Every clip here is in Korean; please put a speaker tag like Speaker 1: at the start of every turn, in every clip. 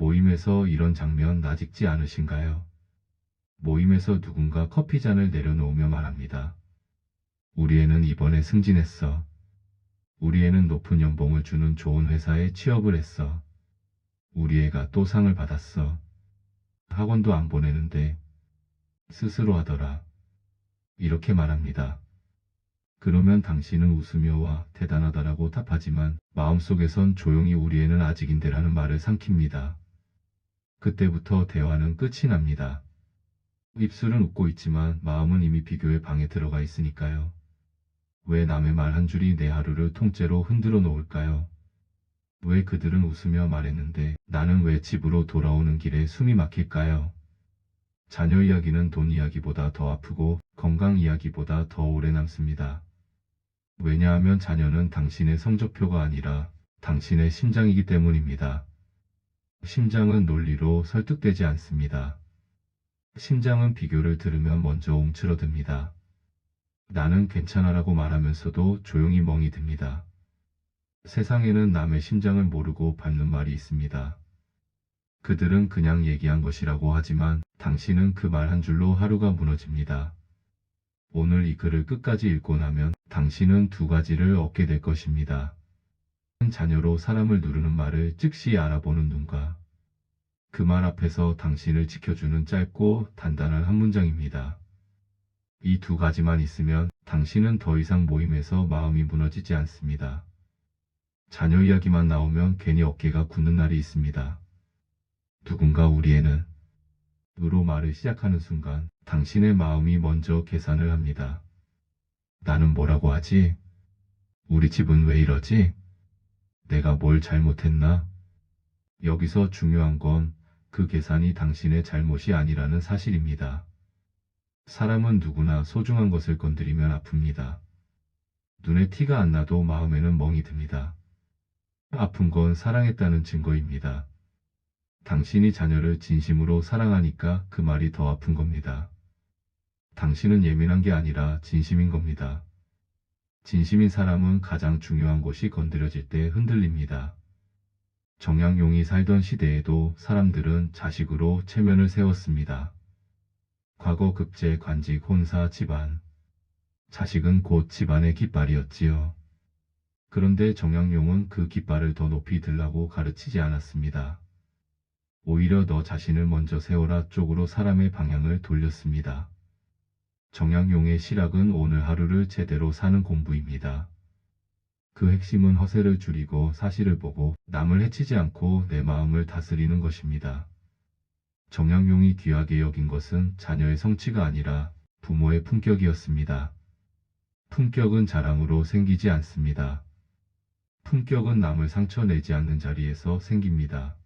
Speaker 1: 모임에서 이런 장면 나직지 않으신가요? 모임에서 누군가 커피잔을 내려놓으며 말합니다. 우리 애는 이번에 승진했어. 우리 애는 높은 연봉을 주는 좋은 회사에 취업을 했어. 우리 애가 또 상을 받았어. 학원도 안 보내는데 스스로 하더라. 이렇게 말합니다. 그러면 당신은 웃으며 와 대단하다라고 답하지만 마음속에선 조용히 우리 애는 아직인데라는 말을 삼킵니다. 그때부터 대화는 끝이 납니다. 입술은 웃고 있지만 마음은 이미 비교의 방에 들어가 있으니까요. 왜 남의 말 한 줄이 내 하루를 통째로 흔들어 놓을까요? 왜 그들은 웃으며 말했는데 나는 왜 집으로 돌아오는 길에 숨이 막힐까요? 자녀 이야기는 돈 이야기보다 더 아프고 건강 이야기보다 더 오래 남습니다. 왜냐하면 자녀는 당신의 성적표가 아니라 당신의 심장이기 때문입니다. 심장은 논리로 설득되지 않습니다. 심장은 비교를 들으면 먼저 움츠러듭니다. 나는 괜찮아라고 말하면서도 조용히 멍이 듭니다. 세상에는 남의 심장을 모르고 밟는 말이 있습니다. 그들은 그냥 얘기한 것이라고 하지만 당신은 그 말 한 줄로 하루가 무너집니다. 오늘 이 글을 끝까지 읽고 나면 당신은 두 가지를 얻게 될 것입니다. 자녀로 사람을 누르는 말을 즉시 알아보는 눈과 그 말 앞에서 당신을 지켜주는 짧고 단단한 한 문장입니다. 이 두 가지만 있으면 당신은 더 이상 모임에서 마음이 무너지지 않습니다. 자녀 이야기만 나오면 괜히 어깨가 굳는 날이 있습니다. 누군가 우리 애는 으로 말을 시작하는 순간 당신의 마음이 먼저 계산을 합니다. 나는 뭐라고 하지? 우리 집은 왜 이러지? 내가 뭘 잘못했나? 여기서 중요한 건 그 계산이 당신의 잘못이 아니라는 사실입니다. 사람은 누구나 소중한 것을 건드리면 아픕니다. 눈에 티가 안 나도 마음에는 멍이 듭니다. 아픈 건 사랑했다는 증거입니다. 당신이 자녀를 진심으로 사랑하니까 그 말이 더 아픈 겁니다. 당신은 예민한 게 아니라 진심인 겁니다. 진심인 사람은 가장 중요한 곳이 건드려질 때 흔들립니다. 정약용이 살던 시대에도 사람들은 자식으로 체면을 세웠습니다. 과거 급제, 관직, 혼사, 집안. 자식은 곧 집안의 깃발이었지요. 그런데 정약용은 그 깃발을 더 높이 들라고 가르치지 않았습니다. 오히려 너 자신을 먼저 세워라 쪽으로 사람의 방향을 돌렸습니다. 정약용의 실학은 오늘 하루를 제대로 사는 공부입니다. 그 핵심은 허세를 줄이고 사실을 보고 남을 해치지 않고 내 마음을 다스리는 것입니다. 정약용이 귀하게 여긴 것은 자녀의 성취가 아니라 부모의 품격이었습니다. 품격은 자랑으로 생기지 않습니다. 품격은 남을 상처내지 않는 자리에서 생깁니다.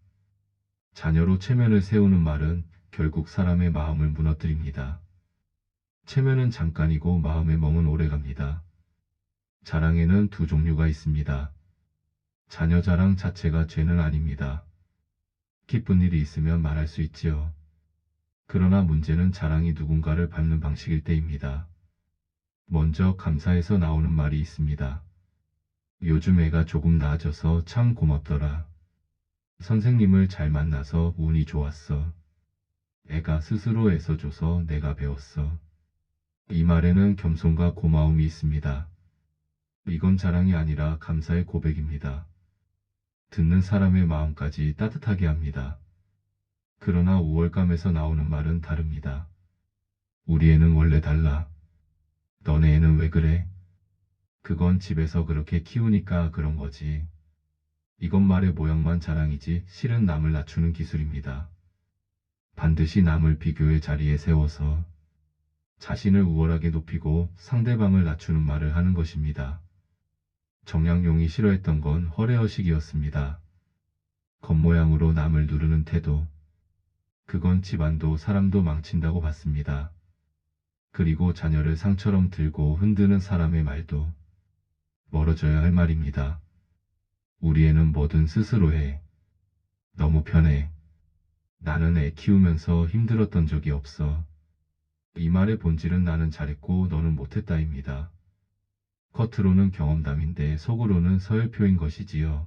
Speaker 1: 자녀로 체면을 세우는 말은 결국 사람의 마음을 무너뜨립니다. 체면은 잠깐이고 마음의 멍은 오래갑니다. 자랑에는 두 종류가 있습니다. 자녀 자랑 자체가 죄는 아닙니다. 기쁜 일이 있으면 말할 수 있지요. 그러나 문제는 자랑이 누군가를 밟는 방식일 때입니다. 먼저 감사해서 나오는 말이 있습니다. 요즘 애가 조금 나아져서 참 고맙더라. 선생님을 잘 만나서 운이 좋았어. 애가 스스로 애써줘서 내가 배웠어. 이 말에는 겸손과 고마움이 있습니다. 이건 자랑이 아니라 감사의 고백입니다. 듣는 사람의 마음까지 따뜻하게 합니다. 그러나 우월감에서 나오는 말은 다릅니다. 우리 애는 원래 달라. 너네 애는 왜 그래? 그건 집에서 그렇게 키우니까 그런 거지. 이건 말의 모양만 자랑이지 실은 남을 낮추는 기술입니다. 반드시 남을 비교의 자리에 세워서 자신을 우월하게 높이고 상대방을 낮추는 말을 하는 것입니다. 정약용이 싫어했던 건 허례허식이었습니다. 겉모양으로 남을 누르는 태도. 그건 집안도 사람도 망친다고 봤습니다. 그리고 자녀를 상처럼 들고 흔드는 사람의 말도 멀어져야 할 말입니다. 우리 애는 뭐든 스스로 해. 너무 편해. 나는 애 키우면서 힘들었던 적이 없어. 이 말의 본질은 나는 잘했고 너는 못했다입니다. 겉으로는 경험담인데 속으로는 서열표인 것이지요.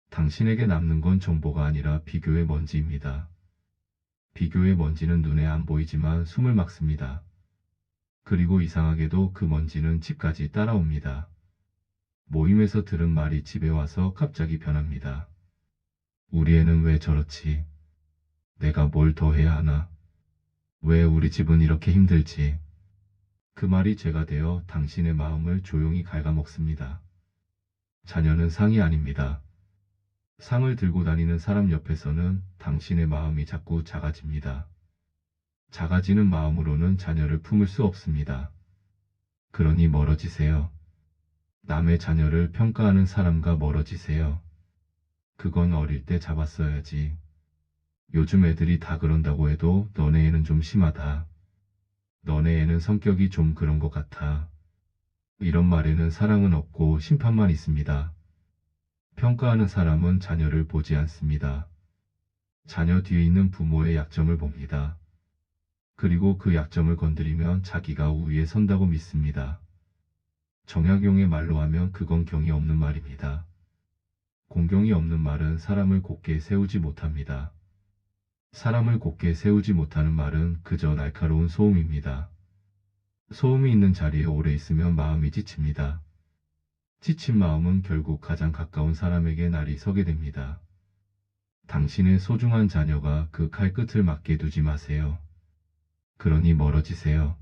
Speaker 1: 당신에게 남는 건 정보가 아니라 비교의 먼지입니다. 비교의 먼지는 눈에 안 보이지만 숨을 막습니다. 그리고 이상하게도 그 먼지는 집까지 따라옵니다. 모임에서 들은 말이 집에 와서 갑자기 변합니다. 우리 애는 왜 저렇지? 내가 뭘 더 해야 하나? 왜 우리 집은 이렇게 힘들지? 그 말이 죄가 되어 당신의 마음을 조용히 갉아먹습니다. 자녀는 상이 아닙니다. 상을 들고 다니는 사람 옆에서는 당신의 마음이 자꾸 작아집니다. 작아지는 마음으로는 자녀를 품을 수 없습니다. 그러니 멀어지세요. 남의 자녀를 평가하는 사람과 멀어지세요. 그건 어릴 때 잡았어야지. 요즘 애들이 다 그런다고 해도 너네 애는 좀 심하다. 너네 애는 성격이 좀 그런 것 같아. 이런 말에는 사랑은 없고 심판만 있습니다. 평가하는 사람은 자녀를 보지 않습니다. 자녀 뒤에 있는 부모의 약점을 봅니다. 그리고 그 약점을 건드리면 자기가 우위에 선다고 믿습니다. 정약용의 말로 하면 그건 경이 없는 말입니다. 공경이 없는 말은 사람을 곧게 세우지 못합니다. 사람을 곧게 세우지 못하는 말은 그저 날카로운 소음입니다. 소음이 있는 자리에 오래 있으면 마음이 지칩니다. 지친 마음은 결국 가장 가까운 사람에게 날이 서게 됩니다. 당신의 소중한 자녀가 그 칼끝을 맞게 두지 마세요. 그러니 멀어지세요.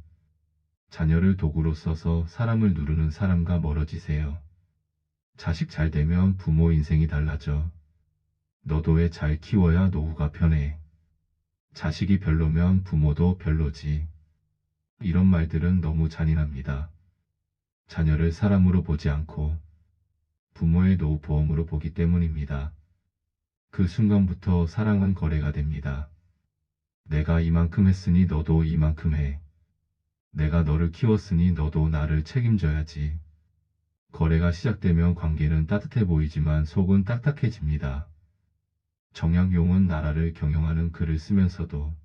Speaker 1: 자녀를 도구로 써서 사람을 누르는 사람과 멀어지세요. 자식 잘 되면 부모 인생이 달라져. 너도 애 잘 키워야 노후가 편해. 자식이 별로면 부모도 별로지. 이런 말들은 너무 잔인합니다. 자녀를 사람으로 보지 않고 부모의 노후보험으로 보기 때문입니다. 그 순간부터 사랑은 거래가 됩니다. 내가 이만큼 했으니 너도 이만큼 해. 내가 너를 키웠으니 너도 나를 책임져야지. 거래가 시작되면 관계는 따뜻해 보이지만 속은 딱딱해집니다. 정약용은 나라를 경영하는 글을 쓰면서도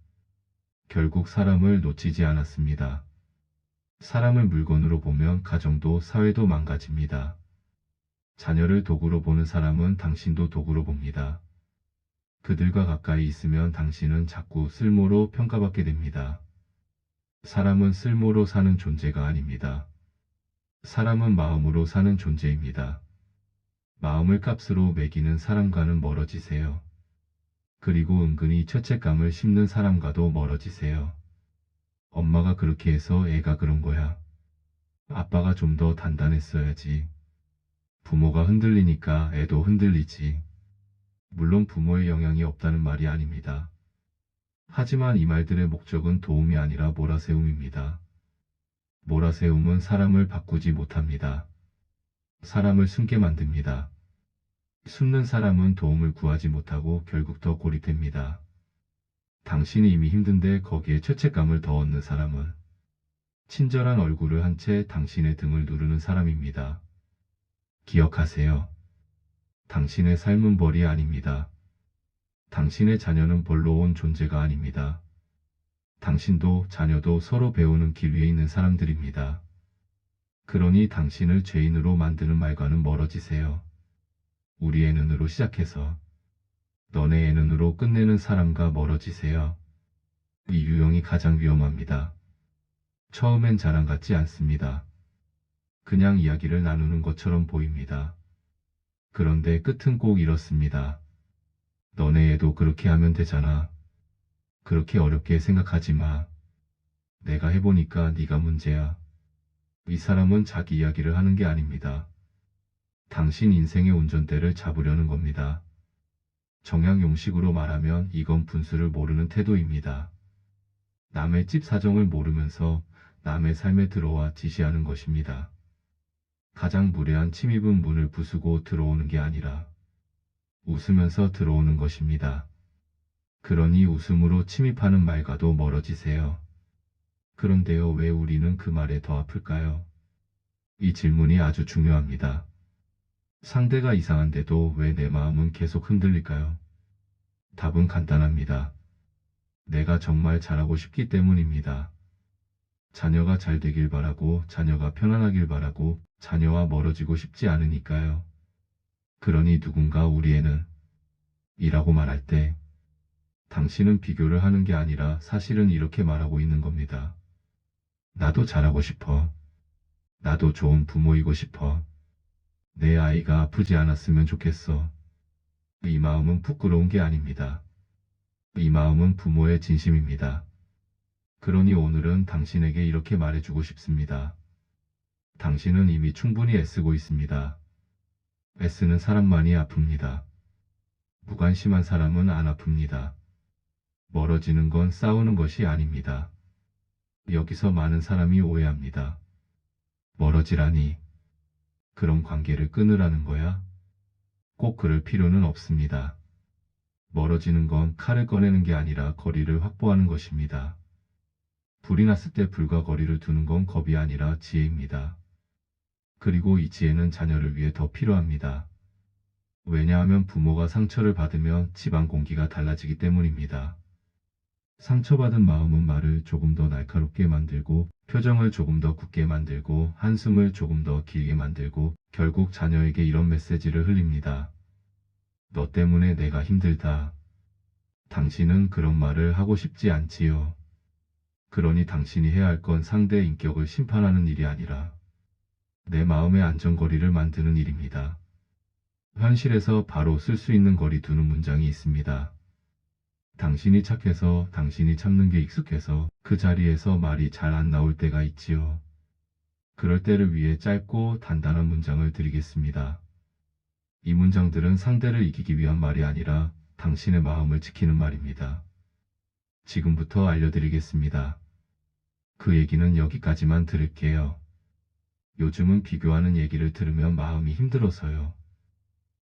Speaker 1: 결국 사람을 놓치지 않았습니다. 사람을 물건으로 보면 가정도 사회도 망가집니다. 자녀를 도구로 보는 사람은 당신도 도구로 봅니다. 그들과 가까이 있으면 당신은 자꾸 쓸모로 평가받게 됩니다. 사람은 쓸모로 사는 존재가 아닙니다. 사람은 마음으로 사는 존재입니다. 마음을 값으로 매기는 사람과는 멀어지세요. 그리고 은근히 죄책감을 심는 사람과도 멀어지세요. 엄마가 그렇게 해서 애가 그런 거야. 아빠가 좀 더 단단했어야지. 부모가 흔들리니까 애도 흔들리지. 물론 부모의 영향이 없다는 말이 아닙니다. 하지만 이 말들의 목적은 도움이 아니라 몰아세움입니다. 몰아세움은 사람을 바꾸지 못합니다. 사람을 숨게 만듭니다. 숨는 사람은 도움을 구하지 못하고 결국 더 고립됩니다. 당신이 이미 힘든데 거기에 죄책감을 더 얻는 사람은 친절한 얼굴을 한 채 당신의 등을 누르는 사람입니다. 기억하세요. 당신의 삶은 벌이 아닙니다. 당신의 자녀는 벌로 온 존재가 아닙니다. 당신도 자녀도 서로 배우는 길 위에 있는 사람들입니다. 그러니 당신을 죄인으로 만드는 말과는 멀어지세요. 우리 애 눈으로 시작해서 너네 애 눈으로 끝내는 사람과 멀어지세요. 이 유형이 가장 위험합니다. 처음엔 자랑 같지 않습니다. 그냥 이야기를 나누는 것처럼 보입니다. 그런데 끝은 꼭 이렇습니다. 너네 애도 그렇게 하면 되잖아. 그렇게 어렵게 생각하지 마. 내가 해보니까 네가 문제야. 이 사람은 자기 이야기를 하는 게 아닙니다. 당신 인생의 운전대를 잡으려는 겁니다. 정약용식으로 말하면 이건 분수를 모르는 태도입니다. 남의 집 사정을 모르면서 남의 삶에 들어와 지시하는 것입니다. 가장 무례한 침입은 문을 부수고 들어오는 게 아니라 웃으면서 들어오는 것입니다. 그러니 웃음으로 침입하는 말과도 멀어지세요. 그런데요, 왜 우리는 그 말에 더 아플까요? 이 질문이 아주 중요합니다. 상대가 이상한데도 왜 내 마음은 계속 흔들릴까요? 답은 간단합니다. 내가 정말 잘하고 싶기 때문입니다. 자녀가 잘 되길 바라고, 자녀가 편안하길 바라고, 자녀와 멀어지고 싶지 않으니까요. 그러니 누군가 우리 애는 이라고 말할 때 당신은 비교를 하는 게 아니라 사실은 이렇게 말하고 있는 겁니다. 나도 잘하고 싶어. 나도 좋은 부모이고 싶어. 내 아이가 아프지 않았으면 좋겠어. 이 마음은 부끄러운 게 아닙니다. 이 마음은 부모의 진심입니다. 그러니 오늘은 당신에게 이렇게 말해주고 싶습니다. 당신은 이미 충분히 애쓰고 있습니다. 애쓰는 사람만이 아픕니다. 무관심한 사람은 안 아픕니다. 멀어지는 건 싸우는 것이 아닙니다. 여기서 많은 사람이 오해합니다. 멀어지라니. 그런 관계를 끊으라는 거야? 꼭 그럴 필요는 없습니다. 멀어지는 건 칼을 꺼내는 게 아니라 거리를 확보하는 것입니다. 불이 났을 때 불과 거리를 두는 건 겁이 아니라 지혜입니다. 그리고 이 지혜는 자녀를 위해 더 필요합니다. 왜냐하면 부모가 상처를 받으면 집안 공기가 달라지기 때문입니다. 상처받은 마음은 말을 조금 더 날카롭게 만들고 표정을 조금 더 굳게 만들고 한숨을 조금 더 길게 만들고 결국 자녀에게 이런 메시지를 흘립니다. 너 때문에 내가 힘들다. 당신은 그런 말을 하고 싶지 않지요. 그러니 당신이 해야 할 건 상대의 인격을 심판하는 일이 아니라 내 마음의 안전거리를 만드는 일입니다. 현실에서 바로 쓸 수 있는 거리 두는 문장이 있습니다. 당신이 착해서 당신이 참는 게 익숙해서 그 자리에서 말이 잘 안 나올 때가 있지요. 그럴 때를 위해 짧고 단단한 문장을 드리겠습니다. 이 문장들은 상대를 이기기 위한 말이 아니라 당신의 마음을 지키는 말입니다. 지금부터 알려드리겠습니다. 그 얘기는 여기까지만 들을게요. 요즘은 비교하는 얘기를 들으면 마음이 힘들어서요.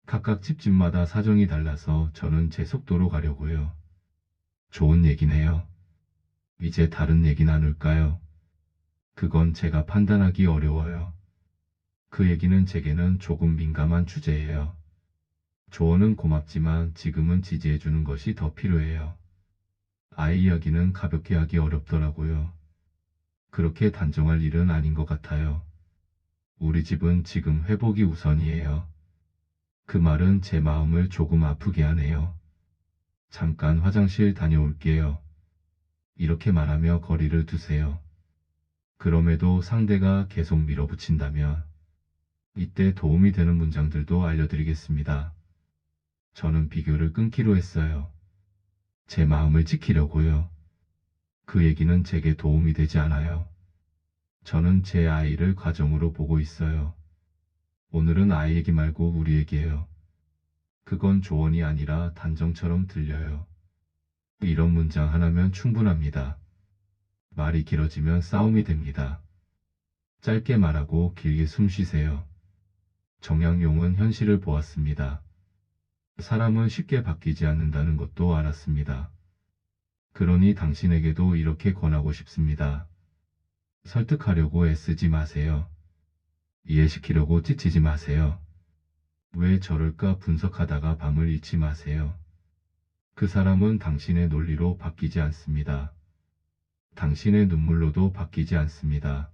Speaker 1: 각각 집집마다 사정이 달라서 저는 제 속도로 가려고요. 좋은 얘기네요. 이제 다른 얘기 나눌까요? 그건 제가 판단하기 어려워요. 그 얘기는 제게는 조금 민감한 주제예요. 조언은 고맙지만 지금은 지지해주는 것이 더 필요해요. 아이 이야기는 가볍게 하기 어렵더라고요. 그렇게 단정할 일은 아닌 것 같아요. 우리 집은 지금 회복이 우선이에요. 그 말은 제 마음을 조금 아프게 하네요. 잠깐 화장실 다녀올게요. 이렇게 말하며 거리를 두세요. 그럼에도 상대가 계속 밀어붙인다면 이때 도움이 되는 문장들도 알려드리겠습니다. 저는 비교를 끊기로 했어요. 제 마음을 지키려고요. 그 얘기는 제게 도움이 되지 않아요. 저는 제 아이를 가정으로 보고 있어요. 오늘은 아이 얘기 말고 우리 얘기예요. 그건 조언이 아니라 단정처럼 들려요. 이런 문장 하나면 충분합니다. 말이 길어지면 싸움이 됩니다. 짧게 말하고 길게 숨 쉬세요. 정약용은 현실을 보았습니다. 사람은 쉽게 바뀌지 않는다는 것도 알았습니다. 그러니 당신에게도 이렇게 권하고 싶습니다. 설득하려고 애쓰지 마세요. 이해시키려고 지치지 마세요. 왜 저럴까 분석하다가 밤을 잊지 마세요. 그 사람은 당신의 논리로 바뀌지 않습니다. 당신의 눈물로도 바뀌지 않습니다.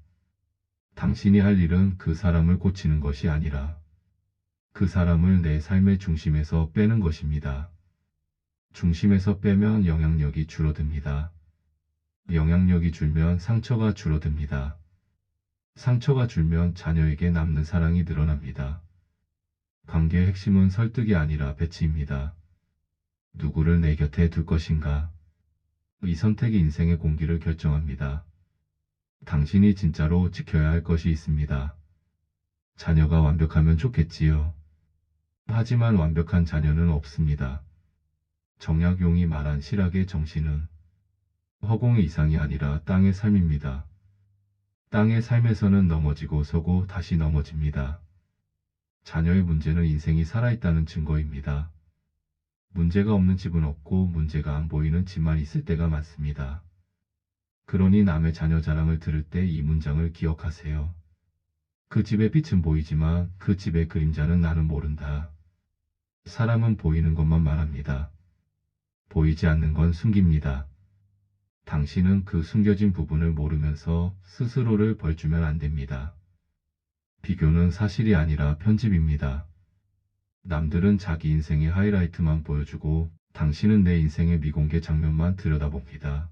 Speaker 1: 당신이 할 일은 그 사람을 고치는 것이 아니라 그 사람을 내 삶의 중심에서 빼는 것입니다. 중심에서 빼면 영향력이 줄어듭니다. 영향력이 줄면 상처가 줄어듭니다. 상처가 줄면 자녀에게 남는 사랑이 늘어납니다. 관계의 핵심은 설득이 아니라 배치입니다. 누구를 내 곁에 둘 것인가? 이 선택이 인생의 공기를 결정합니다. 당신이 진짜로 지켜야 할 것이 있습니다. 자녀가 완벽하면 좋겠지요. 하지만 완벽한 자녀는 없습니다. 정약용이 말한 실학의 정신은 허공의 이상이 아니라 땅의 삶입니다. 땅의 삶에서는 넘어지고 서고 다시 넘어집니다. 자녀의 문제는 인생이 살아있다는 증거입니다. 문제가 없는 집은 없고 문제가 안 보이는 집만 있을 때가 많습니다. 그러니 남의 자녀 자랑을 들을 때 이 문장을 기억하세요. 그 집의 빛은 보이지만 그 집의 그림자는 나는 모른다. 사람은 보이는 것만 말합니다. 보이지 않는 건 숨깁니다. 당신은 그 숨겨진 부분을 모르면서 스스로를 벌주면 안 됩니다. 비교는 사실이 아니라 편집입니다. 남들은 자기 인생의 하이라이트만 보여주고 당신은 내 인생의 미공개 장면만 들여다봅니다.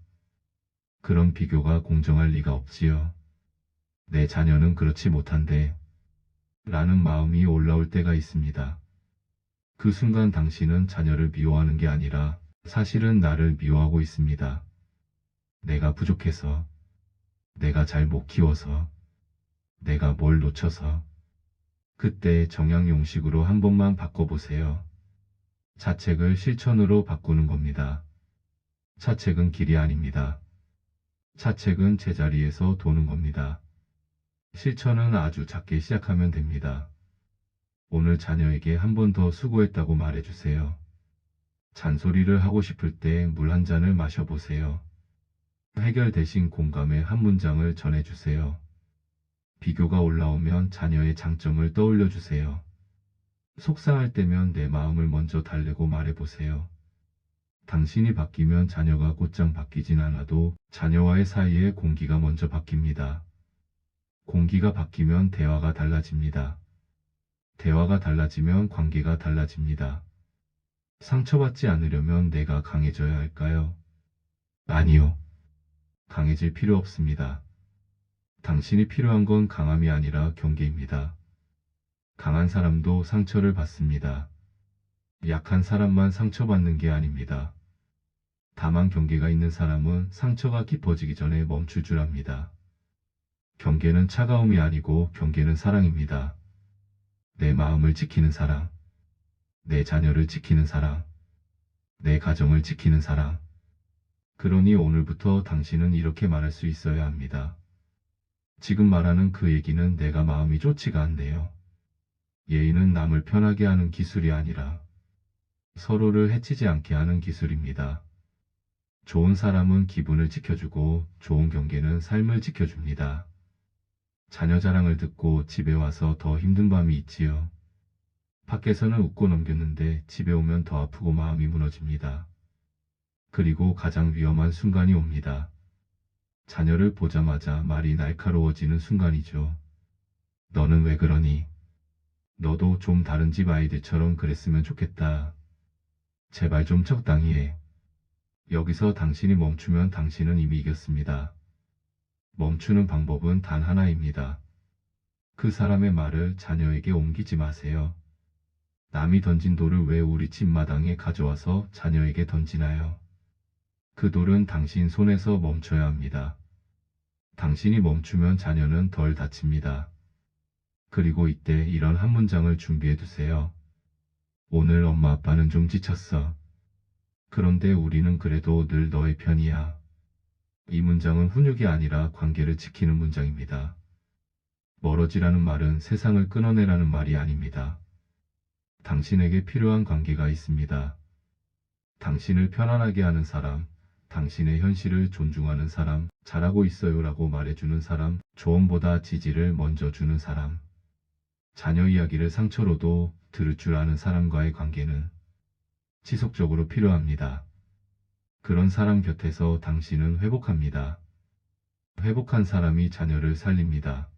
Speaker 1: 그런 비교가 공정할 리가 없지요. 내 자녀는 그렇지 못한데 라는 마음이 올라올 때가 있습니다. 그 순간 당신은 자녀를 미워하는 게 아니라 사실은 나를 미워하고 있습니다. 내가 부족해서, 내가 잘 못 키워서, 내가 뭘 놓쳐서. 그때 정양용식으로 한 번만 바꿔보세요. 자책을 실천으로 바꾸는 겁니다. 자책은 길이 아닙니다. 자책은 제자리에서 도는 겁니다. 실천은 아주 작게 시작하면 됩니다. 오늘 자녀에게 한 번 더 수고했다고 말해주세요. 잔소리를 하고 싶을 때 물 한 잔을 마셔보세요. 해결 대신 공감의 한 문장을 전해주세요. 비교가 올라오면 자녀의 장점을 떠올려주세요. 속상할 때면 내 마음을 먼저 달래고 말해보세요. 당신이 바뀌면 자녀가 곧장 바뀌진 않아도 자녀와의 사이의 공기가 먼저 바뀝니다. 공기가 바뀌면 대화가 달라집니다. 대화가 달라지면 관계가 달라집니다. 상처받지 않으려면 내가 강해져야 할까요? 아니요. 강해질 필요 없습니다. 당신이 필요한 건 강함이 아니라 경계입니다. 강한 사람도 상처를 받습니다. 약한 사람만 상처받는 게 아닙니다. 다만 경계가 있는 사람은 상처가 깊어지기 전에 멈출 줄 압니다. 경계는 차가움이 아니고 경계는 사랑입니다. 내 마음을 지키는 사랑, 내 자녀를 지키는 사랑, 내 가정을 지키는 사랑. 그러니 오늘부터 당신은 이렇게 말할 수 있어야 합니다. 지금 말하는 그 얘기는 내가 마음이 좋지가 않네요. 예의는 남을 편하게 하는 기술이 아니라 서로를 해치지 않게 하는 기술입니다. 좋은 사람은 기분을 지켜주고 좋은 경계는 삶을 지켜줍니다. 자녀 자랑을 듣고 집에 와서 더 힘든 밤이 있지요. 밖에서는 웃고 넘겼는데 집에 오면 더 아프고 마음이 무너집니다. 그리고 가장 위험한 순간이 옵니다. 자녀를 보자마자 말이 날카로워지는 순간이죠. 너는 왜 그러니? 너도 좀 다른 집 아이들처럼 그랬으면 좋겠다. 제발 좀 적당히 해. 여기서 당신이 멈추면 당신은 이미 이겼습니다. 멈추는 방법은 단 하나입니다. 그 사람의 말을 자녀에게 옮기지 마세요. 남이 던진 돌을 왜 우리 집 마당에 가져와서 자녀에게 던지나요? 그 돌은 당신 손에서 멈춰야 합니다. 당신이 멈추면 자녀는 덜 다칩니다. 그리고 이때 이런 한 문장을 준비해 두세요. 오늘 엄마 아빠는 좀 지쳤어. 그런데 우리는 그래도 늘 너의 편이야. 이 문장은 훈육이 아니라 관계를 지키는 문장입니다. 멀어지라는 말은 세상을 끊어내라는 말이 아닙니다. 당신에게 필요한 관계가 있습니다. 당신을 편안하게 하는 사람, 당신의 현실을 존중하는 사람, 잘하고 있어요라고 말해주는 사람, 조언보다 지지를 먼저 주는 사람. 자녀 이야기를 상처로도 들을 줄 아는 사람과의 관계는 지속적으로 필요합니다. 그런 사람 곁에서 당신은 회복합니다. 회복한 사람이 자녀를 살립니다.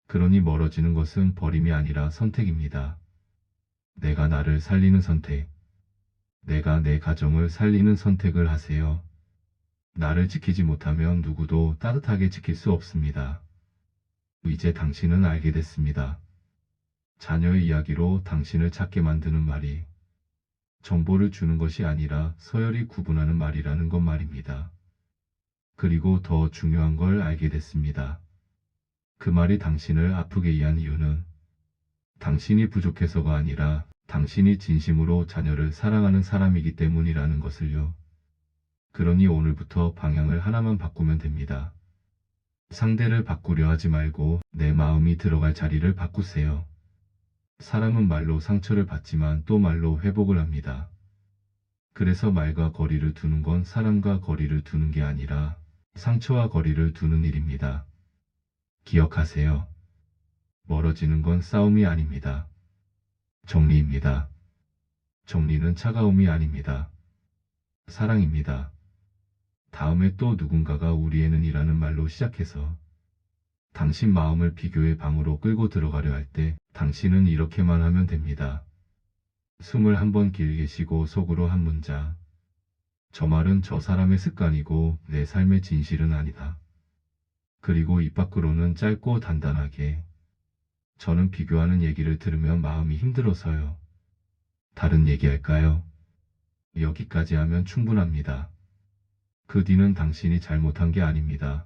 Speaker 1: 그러니 멀어지는 것은 버림이 아니라 선택입니다. 내가 나를 살리는 선택. 내가 내 가정을 살리는 선택을 하세요. 나를 지키지 못하면 누구도 따뜻하게 지킬 수 없습니다. 이제 당신은 알게 됐습니다. 자녀의 이야기로 당신을 찾게 만드는 말이 정보를 주는 것이 아니라 서열이 구분하는 말이라는 것 말입니다. 그리고 더 중요한 걸 알게 됐습니다. 그 말이 당신을 아프게 이한 이유는 당신이 부족해서가 아니라 당신이 진심으로 자녀를 사랑하는 사람이기 때문이라는 것을요. 그러니 오늘부터 방향을 하나만 바꾸면 됩니다. 상대를 바꾸려 하지 말고 내 마음이 들어갈 자리를 바꾸세요. 사람은 말로 상처를 받지만 또 말로 회복을 합니다. 그래서 말과 거리를 두는 건 사람과 거리를 두는 게 아니라 상처와 거리를 두는 일입니다. 기억하세요. 멀어지는 건 싸움이 아닙니다. 정리입니다. 정리는 차가움이 아닙니다. 사랑입니다. 다음에 또 누군가가 우리 애는 이라는 말로 시작해서 당신 마음을 비교의 방으로 끌고 들어가려 할 때 당신은 이렇게만 하면 됩니다. 숨을 한번 길게 쉬고 속으로 한 문장. 저 말은 저 사람의 습관이고 내 삶의 진실은 아니다. 그리고 입 밖으로는 짧고 단단하게. 저는 비교하는 얘기를 들으면 마음이 힘들어서요. 다른 얘기할까요? 여기까지 하면 충분합니다. 그 뒤는 당신이 잘못한 게 아닙니다.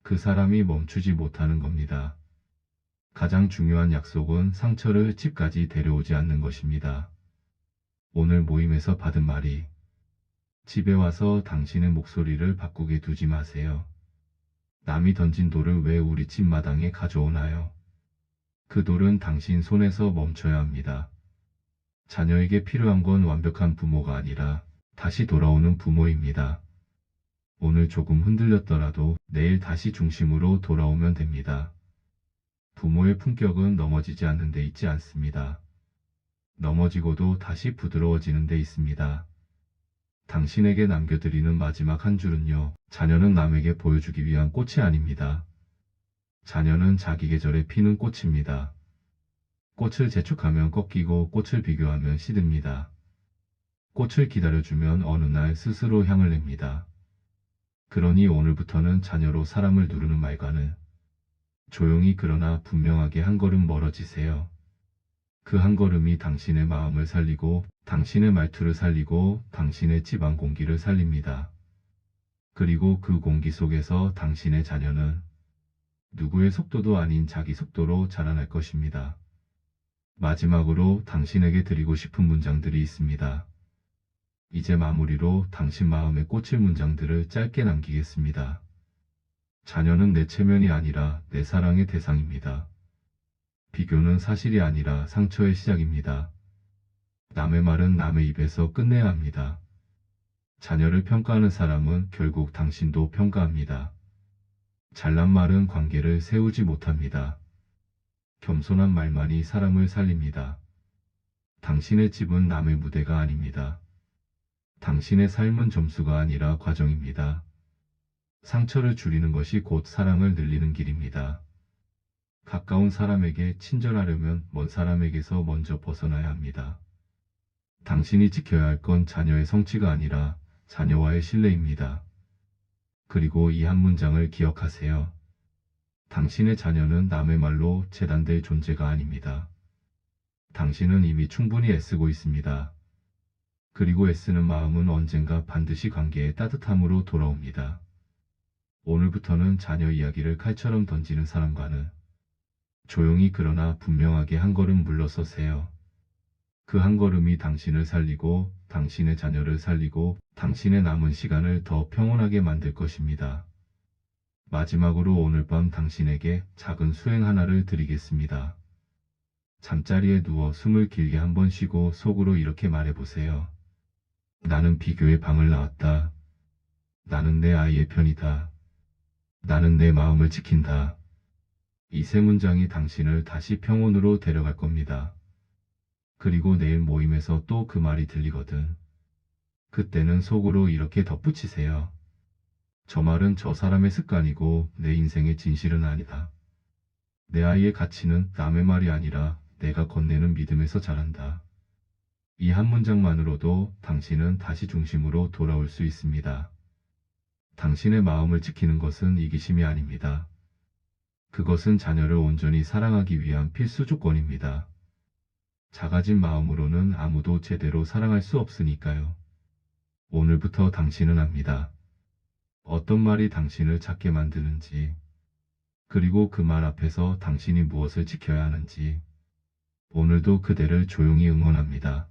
Speaker 1: 그 사람이 멈추지 못하는 겁니다. 가장 중요한 약속은 상처를 집까지 데려오지 않는 것입니다. 오늘 모임에서 받은 말이 집에 와서 당신의 목소리를 바꾸게 두지 마세요. 남이 던진 돌을 왜 우리 집 마당에 가져오나요? 그 돌은 당신 손에서 멈춰야 합니다. 자녀에게 필요한 건 완벽한 부모가 아니라 다시 돌아오는 부모입니다. 오늘 조금 흔들렸더라도 내일 다시 중심으로 돌아오면 됩니다. 부모의 품격은 넘어지지 않는 데 있지 않습니다. 넘어지고도 다시 부드러워지는 데 있습니다. 당신에게 남겨드리는 마지막 한 줄은요. 자녀는 남에게 보여주기 위한 꽃이 아닙니다. 자녀는 자기 계절에 피는 꽃입니다. 꽃을 재촉하면 꺾이고 꽃을 비교하면 시듭니다. 꽃을 기다려주면 어느 날 스스로 향을 냅니다. 그러니 오늘부터는 자녀로 사람을 누르는 말과는 조용히 그러나 분명하게 한 걸음 멀어지세요. 그 한 걸음이 당신의 마음을 살리고 당신의 말투를 살리고 당신의 집안 공기를 살립니다. 그리고 그 공기 속에서 당신의 자녀는 누구의 속도도 아닌 자기 속도로 자라날 것입니다. 마지막으로 당신에게 드리고 싶은 문장들이 있습니다. 이제 마무리로 당신 마음에 꽂힐 문장들을 짧게 남기겠습니다. 자녀는 내 체면이 아니라 내 사랑의 대상입니다. 비교는 사실이 아니라 상처의 시작입니다. 남의 말은 남의 입에서 끝내야 합니다. 자녀를 평가하는 사람은 결국 당신도 평가합니다. 잘난 말은 관계를 세우지 못합니다. 겸손한 말만이 사람을 살립니다. 당신의 집은 남의 무대가 아닙니다. 당신의 삶은 점수가 아니라 과정입니다. 상처를 줄이는 것이 곧 사랑을 늘리는 길입니다. 가까운 사람에게 친절하려면 먼 사람에게서 먼저 벗어나야 합니다. 당신이 지켜야 할 건 자녀의 성취가 아니라 자녀와의 신뢰입니다. 그리고 이 한 문장을 기억하세요. 당신의 자녀는 남의 말로 재단될 존재가 아닙니다. 당신은 이미 충분히 애쓰고 있습니다. 그리고 애쓰는 마음은 언젠가 반드시 관계의 따뜻함으로 돌아옵니다. 오늘부터는 자녀 이야기를 칼처럼 던지는 사람과는 조용히 그러나 분명하게 한 걸음 물러서세요. 그 한 걸음이 당신을 살리고 당신의 자녀를 살리고 당신의 남은 시간을 더 평온하게 만들 것입니다. 마지막으로 오늘 밤 당신에게 작은 수행 하나를 드리겠습니다. 잠자리에 누워 숨을 길게 한번 쉬고 속으로 이렇게 말해보세요. 나는 비교의 방을 나왔다. 나는 내 아이의 편이다. 나는 내 마음을 지킨다. 이 세 문장이 당신을 다시 평온으로 데려갈 겁니다. 그리고 내일 모임에서 또 그 말이 들리거든. 그때는 속으로 이렇게 덧붙이세요. 저 말은 저 사람의 습관이고 내 인생의 진실은 아니다. 내 아이의 가치는 남의 말이 아니라 내가 건네는 믿음에서 자란다. 이 한 문장만으로도 당신은 다시 중심으로 돌아올 수 있습니다. 당신의 마음을 지키는 것은 이기심이 아닙니다. 그것은 자녀를 온전히 사랑하기 위한 필수 조건입니다. 작아진 마음으로는 아무도 제대로 사랑할 수 없으니까요. 오늘부터 당신은 압니다. 어떤 말이 당신을 작게 만드는지, 그리고 그 말 앞에서 당신이 무엇을 지켜야 하는지, 오늘도 그대를 조용히 응원합니다.